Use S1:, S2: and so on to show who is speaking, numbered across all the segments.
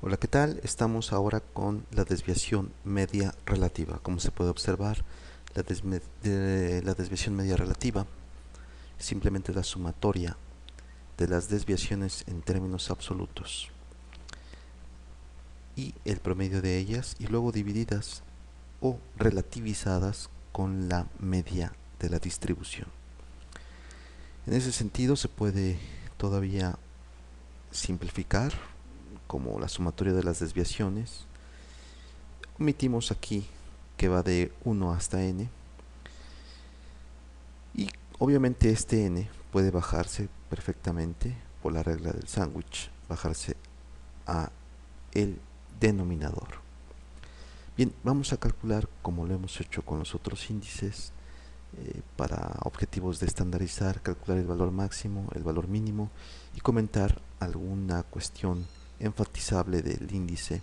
S1: Hola, ¿qué tal? Estamos ahora con la desviación media relativa. Como se puede observar, la desviación media relativa es simplemente la sumatoria de las desviaciones en términos absolutos y el promedio de ellas, y luego divididas o relativizadas con la media de la distribución. En ese sentido se puede todavía simplificar como la sumatoria de las desviaciones. Omitimos aquí que va de 1 hasta n, y obviamente este n puede bajarse perfectamente por la regla del sándwich, bajarse a el denominador. Bien, vamos a calcular, como lo hemos hecho con los otros índices, para objetivos de estandarizar, calcular el valor máximo, el valor mínimo y comentar alguna cuestión enfatizable del índice.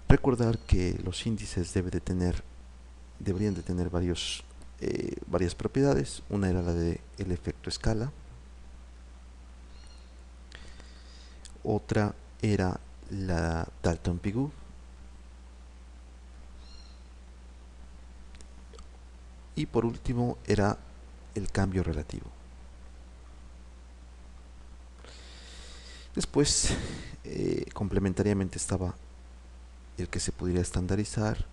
S1: Recordar que los índices deberían de tener varias propiedades. Una era la del efecto escala, otra era la Dalton-Pigou y por último era el cambio relativo. Después, complementariamente estaba el que se pudiera estandarizar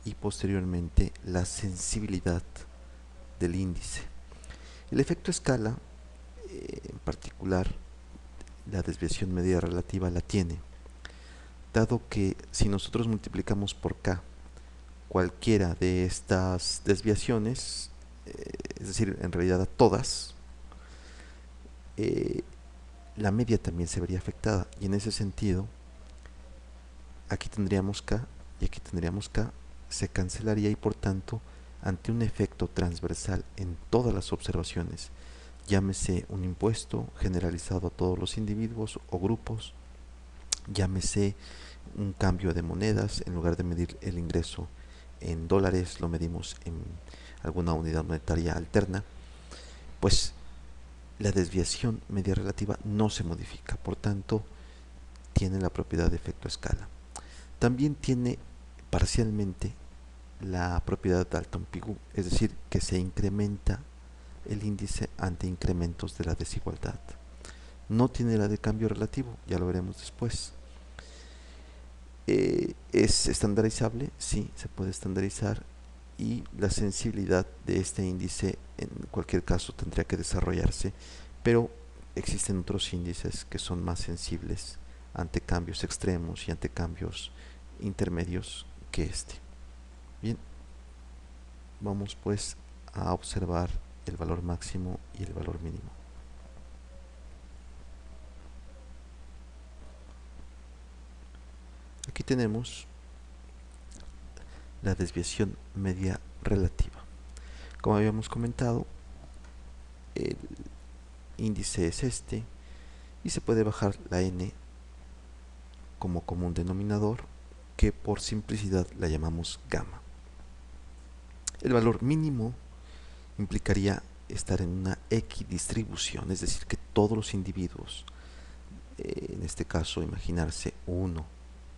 S1: y posteriormente la sensibilidad del índice. El efecto escala, en particular la desviación media relativa, la tiene, dado que si nosotros multiplicamos por k cualquiera de estas desviaciones, es decir, en realidad a todas, eh, la media también se vería afectada, y en ese sentido aquí tendríamos k y aquí tendríamos k, se cancelaría, y por tanto, ante un efecto transversal en todas las observaciones, llámese un impuesto generalizado a todos los individuos o grupos, llámese un cambio de monedas, en lugar de medir el ingreso en dólares lo medimos en alguna unidad monetaria alterna, pues la desviación media relativa no se modifica, por tanto tiene la propiedad de efecto escala. También tiene parcialmente la propiedad de Dalton-Pigou, es decir, que se incrementa el índice ante incrementos de la desigualdad. No tiene la de cambio relativo, ya lo veremos después. ¿Es estandarizable? Sí, se puede estandarizar, y la sensibilidad de este índice en cualquier caso tendría que desarrollarse, pero existen otros índices que son más sensibles ante cambios extremos y ante cambios intermedios que este. Bien, vamos pues a observar el valor máximo y el valor mínimo. Aquí tenemos la desviación media relativa. Como habíamos comentado, el índice es este, y se puede bajar la n como común denominador, que por simplicidad la llamamos gamma. El valor mínimo implicaría estar en una equidistribución, es decir, que todos los individuos, en este caso imaginarse 1,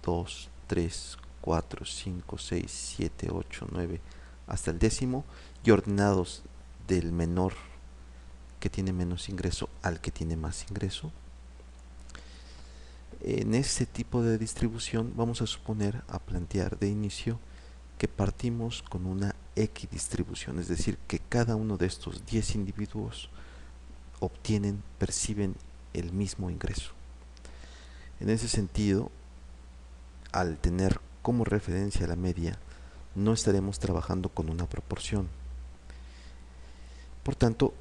S1: 2, 3, 4, 5, 6, 7, 8, 9, hasta el décimo, y ordenados del menor que tiene menos ingreso al que tiene más ingreso. En ese tipo de distribución vamos a suponer, a plantear de inicio, que partimos con una equidistribución, es decir, que cada uno de estos 10 individuos perciben el mismo ingreso. En ese sentido, al tener como referencia la media, no estaremos trabajando con una proporción. Por tanto,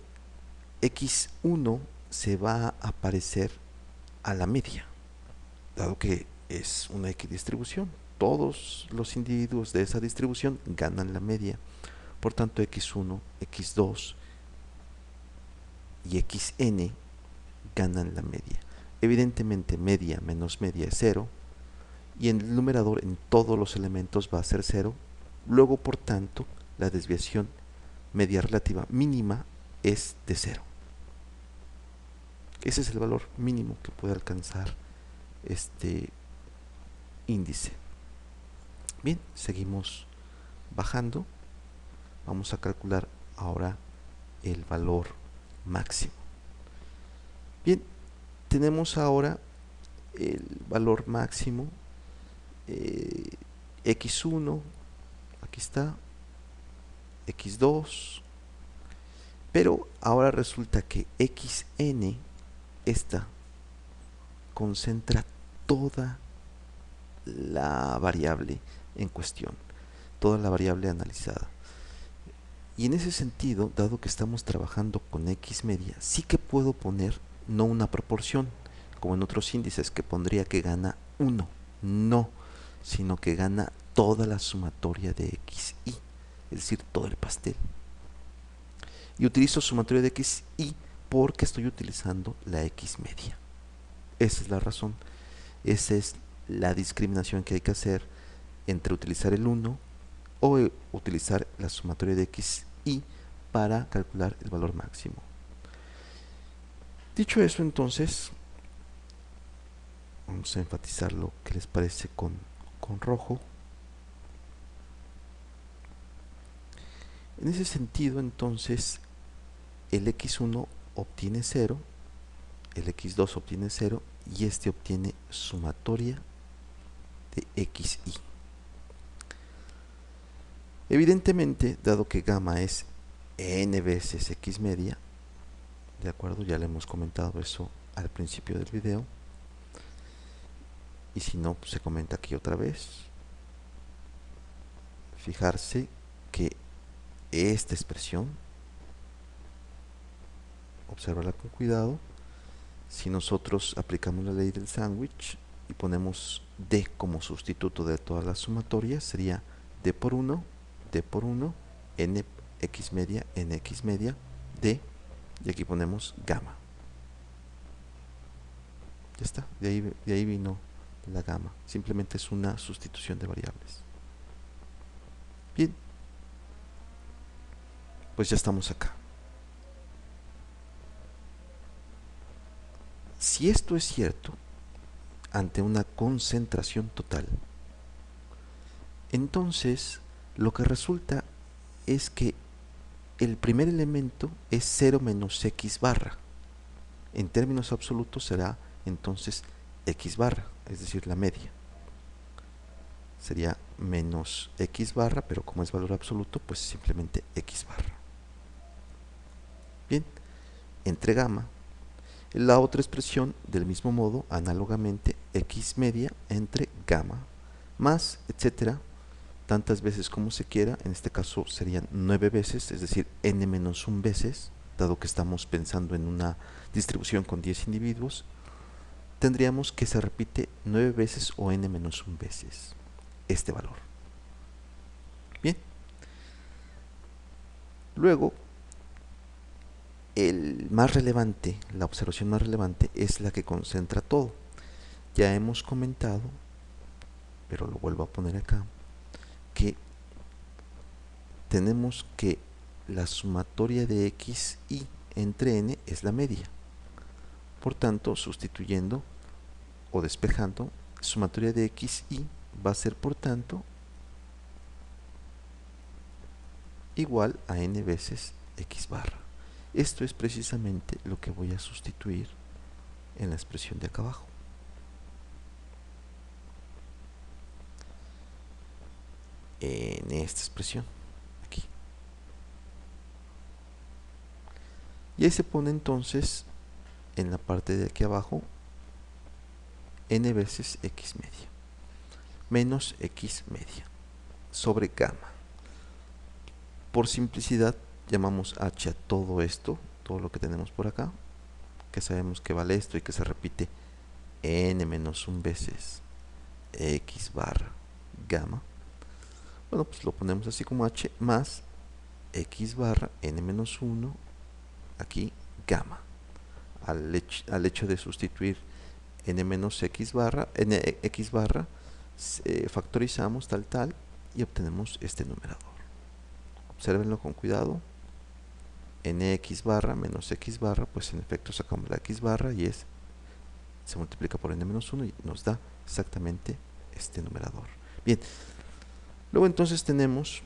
S1: x1 se va a parecer a la media, dado que es una equidistribución. Todos los individuos de esa distribución ganan la media. Por tanto, x1, x2 y xn ganan la media. Evidentemente, media menos media es 0, y en el numerador en todos los elementos va a ser 0. Luego, por tanto, la desviación media relativa mínima es de 0. Ese es el valor mínimo que puede alcanzar este índice. Bien, seguimos bajando. Vamos a calcular ahora el valor máximo. Bien, tenemos ahora el valor máximo x1, aquí está, x2, pero ahora resulta que xn, esta concentra toda la variable en cuestión, toda la variable analizada. Y en ese sentido, dado que estamos trabajando con x media, sí que puedo poner no una proporción, como en otros índices, que pondría que gana 1. No, sino que gana toda la sumatoria de x y, es decir, todo el pastel. Y utilizo sumatoria de x y porque estoy utilizando la x media. Esa es la razón. Esa es la discriminación que hay que hacer entre utilizar el 1 o utilizar la sumatoria de x y para calcular el valor máximo. Dicho eso, entonces, vamos a enfatizar lo que les parece con rojo. En ese sentido, entonces, el x1 obtiene 0, el x2 obtiene 0 y este obtiene sumatoria de x y. Evidentemente, dado que gamma es n veces x media, de acuerdo, ya le hemos comentado eso al principio del video, y si no, pues se comenta aquí otra vez. Fijarse que esta expresión, obsérvala con cuidado, si nosotros aplicamos la ley del sándwich y ponemos d como sustituto de todas las sumatorias, sería d por 1, n x media, d, y aquí ponemos gamma. Ya está, de ahí vino la gamma. Simplemente es una sustitución de variables. Bien, pues ya estamos acá. Si esto es cierto, ante una concentración total, entonces lo que resulta es que el primer elemento es 0 menos x barra. En términos absolutos será entonces x barra, es decir, la media. Sería menos x barra, pero como es valor absoluto, pues simplemente x barra. Bien, entre gamma, la otra expresión del mismo modo, análogamente, x media entre gamma, más, etcétera, tantas veces como se quiera. En este caso serían 9 veces, es decir, n menos 1 veces, dado que estamos pensando en una distribución con 10 individuos, tendríamos que se repite 9 veces o n menos 1 veces este valor. Bien. Luego, el más relevante, la observación más relevante es la que concentra todo. Ya hemos comentado, pero lo vuelvo a poner acá, que tenemos que la sumatoria de x y entre n es la media. Por tanto, sustituyendo o despejando, sumatoria de x y va a ser, por tanto, igual a n veces x barra. Esto es precisamente lo que voy a sustituir en la expresión de acá abajo. En esta expresión, aquí. Y ahí se pone entonces, en la parte de aquí abajo, n veces x media, menos x media, sobre gamma. Por simplicidad, llamamos h a todo esto, todo lo que tenemos por acá, que sabemos que vale esto y que se repite n menos 1 veces x barra gamma. Bueno, pues lo ponemos así como h más x barra n menos 1, aquí gamma. Al hecho de sustituir n menos x barra, factorizamos tal y obtenemos este numerador. Obsérvenlo con cuidado. Nx barra menos x barra, pues en efecto sacamos la x barra y se multiplica por n menos 1 y nos da exactamente este numerador. Bien, luego entonces tenemos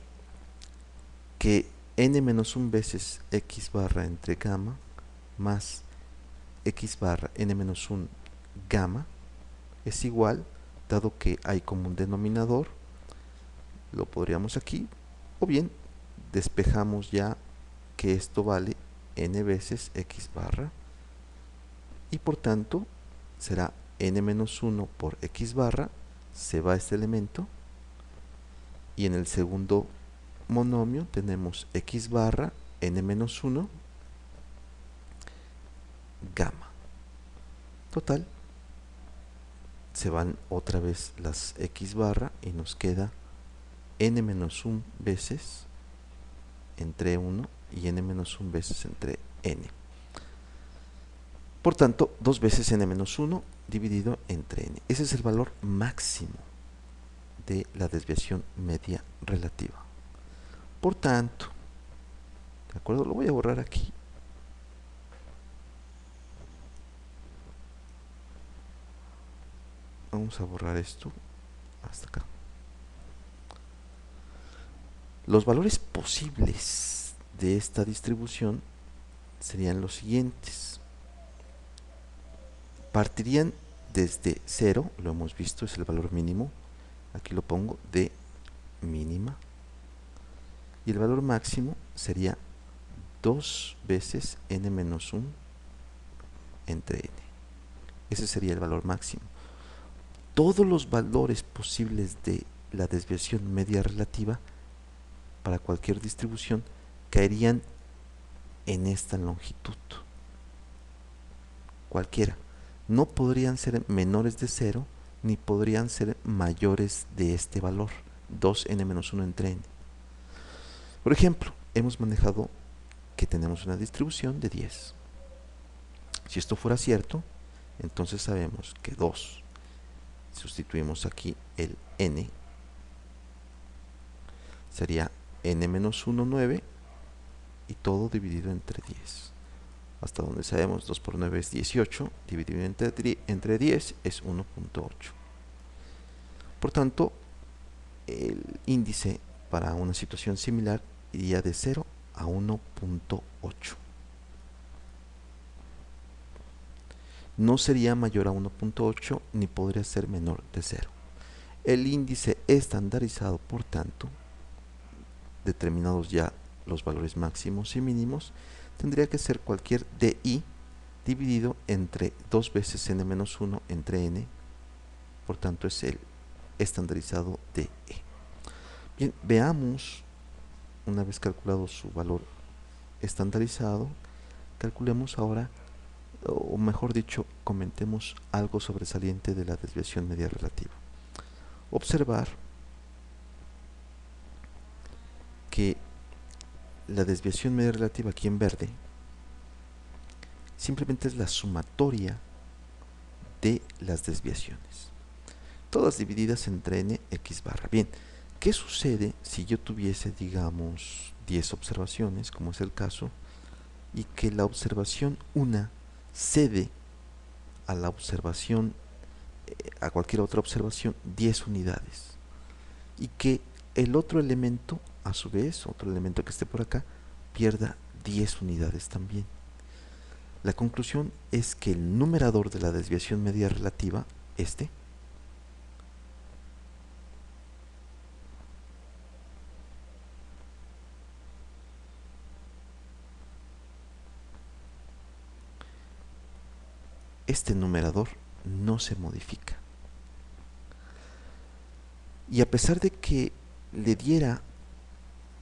S1: que n-1 veces x barra entre gamma más x barra n-1 gamma es igual, dado que hay como un denominador, lo podríamos aquí, o bien despejamos ya que esto vale n veces x barra, y por tanto será n-1 por x barra, se va este elemento, y en el segundo monomio tenemos x barra n-1 gamma. Total, se van otra vez las x barra y nos queda n-1 veces entre 1 y n-1 veces entre n. Por tanto, 2 veces n-1 dividido entre n. Ese es el valor máximo de la desviación media relativa. Por tanto, ¿de acuerdo? Lo voy a borrar aquí. Vamos a borrar esto hasta acá. Los valores posibles de esta distribución serían los siguientes. Partirían desde 0, lo hemos visto, es el valor mínimo. Aquí lo pongo de mínima. Y el valor máximo sería 2 veces n-1 entre n. Ese sería el valor máximo. Todos los valores posibles de la desviación media relativa para cualquier distribución caerían en esta longitud. Cualquiera. No podrían ser menores de 0 ni podrían ser mayores de este valor, 2n-1 entre n. Por ejemplo, hemos manejado que tenemos una distribución de 10. Si esto fuera cierto, entonces sabemos que 2, sustituimos aquí el n, sería n-1, 9, y todo dividido entre 10. Hasta donde sabemos 2 por 9 es 18, dividido entre 10 es 1.8. Por tanto, el índice para una situación similar iría de 0 a 1.8. No sería mayor a 1.8 ni podría ser menor de 0. El índice estandarizado, por tanto, determinados ya los valores máximos y mínimos, tendría que ser cualquier DI dividido entre 2 veces n-1 entre n, por tanto es el estandarizado DE. Bien, veamos, una vez calculado su valor estandarizado, calculemos ahora, o mejor dicho, comentemos algo sobresaliente de la desviación media relativa. Observar que la desviación media relativa aquí en verde simplemente es la sumatoria de las desviaciones, todas divididas entre n x barra. Bien, ¿qué sucede si yo tuviese, digamos, 10 observaciones, como es el caso, y que la observación 1 cede a la observación, a cualquier otra observación, 10 unidades, y que el otro elemento, a su vez, otro elemento que esté por acá, pierda 10 unidades también? La conclusión es que el numerador de la desviación media relativa, este numerador no se modifica. Y a pesar de que le diera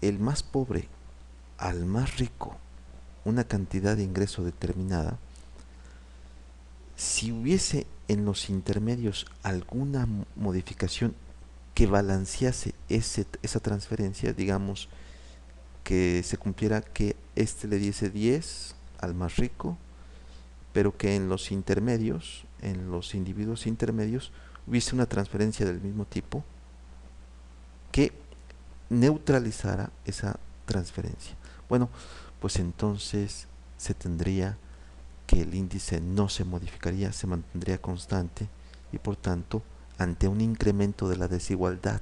S1: el más pobre al más rico una cantidad de ingreso determinada, si hubiese en los intermedios alguna modificación que balancease esa transferencia, digamos que se cumpliera que le diese 10 al más rico, pero que en los intermedios, en los individuos intermedios, hubiese una transferencia del mismo tipo que neutralizara esa transferencia. Bueno, pues entonces se tendría que el índice no se modificaría, se mantendría constante, y por tanto ante un incremento de la desigualdad,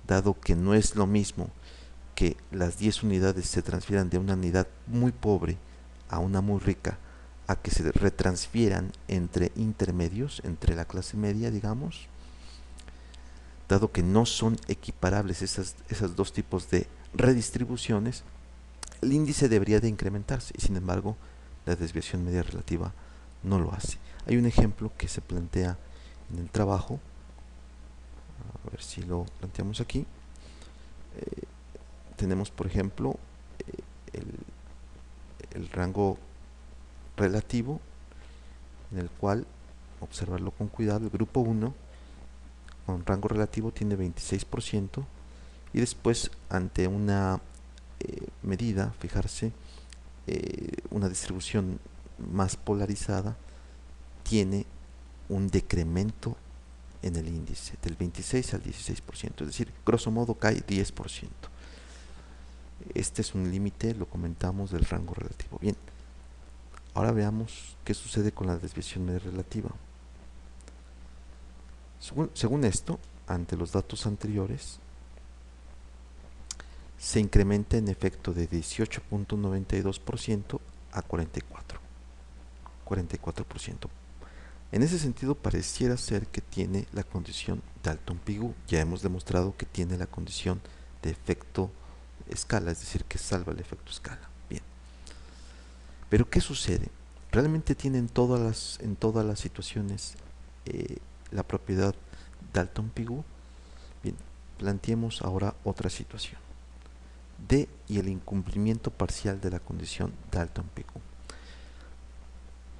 S1: dado que no es lo mismo que las 10 unidades se transfieran de una unidad muy pobre a una muy rica, a que se retransfieran entre intermedios, entre la clase media, digamos, dado que no son equiparables esas dos tipos de redistribuciones, el índice debería de incrementarse y sin embargo la desviación media relativa no lo hace. Hay un ejemplo que se plantea en el trabajo, a ver si lo planteamos aquí. Tenemos por ejemplo el rango relativo, en el cual, observarlo con cuidado, el grupo 1 con rango relativo tiene 26%, y después ante una medida, fijarse, una distribución más polarizada, tiene un decremento en el índice del 26 al 16%, es decir, grosso modo cae 10%. Este es un límite, lo comentamos, del rango relativo. Bien, ahora veamos qué sucede con la desviación media relativa. Según esto, ante los datos anteriores, se incrementa en efecto de 18.92% a 44%. En ese sentido, pareciera ser que tiene la condición Dalton-Pigou. Ya hemos demostrado que tiene la condición de efecto escala, es decir, que salva el efecto escala. Bien. Pero ¿qué sucede? ¿Realmente tiene en todas las situaciones la propiedad Dalton-Pigou? Bien, planteemos ahora otra situación. D y el incumplimiento parcial de la condición Dalton-Pigou.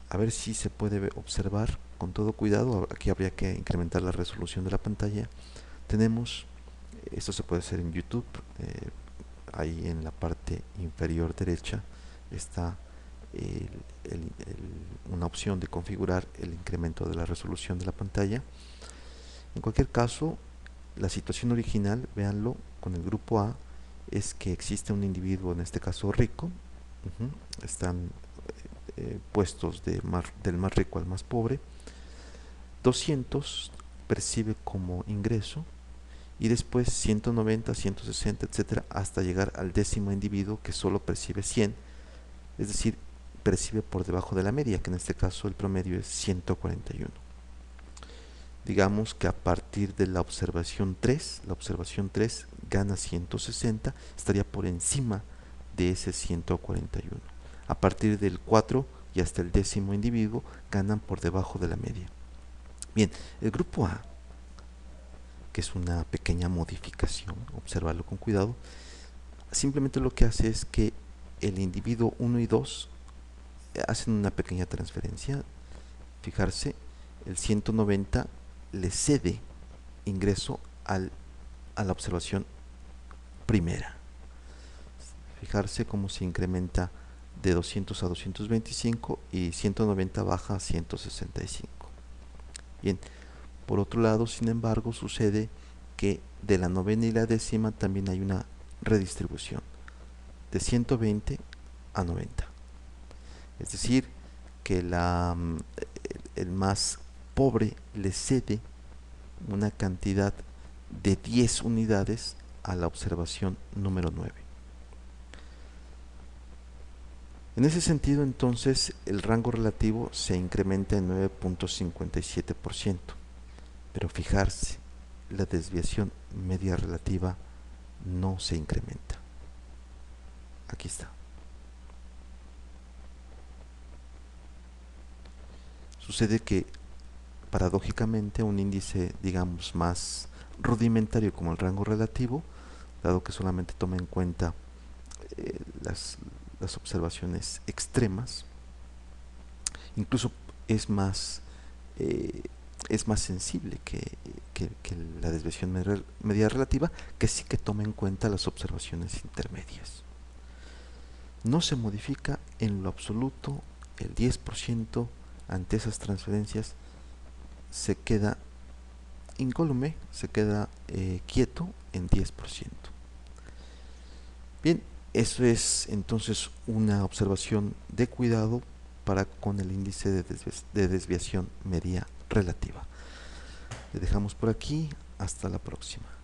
S1: A ver si se puede observar con todo cuidado. Aquí habría que incrementar la resolución de la pantalla. Tenemos, esto se puede hacer en YouTube, ahí en la parte inferior derecha está una opción de configurar el incremento de la resolución de la pantalla. En cualquier caso, la situación original, véanlo, con el grupo A, es que existe un individuo, en este caso rico, están puestos del más rico al más pobre, 200 percibe como ingreso, y después 190, 160, etcétera, hasta llegar al décimo individuo que solo percibe 100, es decir, percibe por debajo de la media, que en este caso el promedio es 141. Digamos que a partir de la observación 3 gana 160, estaría por encima de ese 141. A partir del 4 y hasta el décimo individuo ganan por debajo de la media. Bien, el grupo A, que es una pequeña modificación, observarlo con cuidado, simplemente lo que hace es que el individuo 1 y 2 hacen una pequeña transferencia. Fijarse, el 190 le cede ingreso a la observación primera. Fijarse cómo se incrementa de 200 a 225 y 190 baja a 165. Bien, por otro lado, sin embargo, sucede que de la novena y la décima también hay una redistribución de 120 a 90. Es decir, que el más pobre le cede una cantidad de 10 unidades a la observación número 9. En ese sentido, entonces, el rango relativo se incrementa en 9.57%, pero fijarse, la desviación media relativa no se incrementa. Aquí está. Sucede que, paradójicamente, un índice, digamos, más rudimentario como el rango relativo, dado que solamente toma en cuenta las observaciones extremas, incluso es más sensible que la desviación media relativa, que sí que toma en cuenta las observaciones intermedias. No se modifica en lo absoluto. El 10% ante esas transferencias se queda incólume, se queda quieto en 10%. Bien, eso es entonces una observación de cuidado para con el índice de desviación media relativa. Le dejamos por aquí. Hasta la próxima.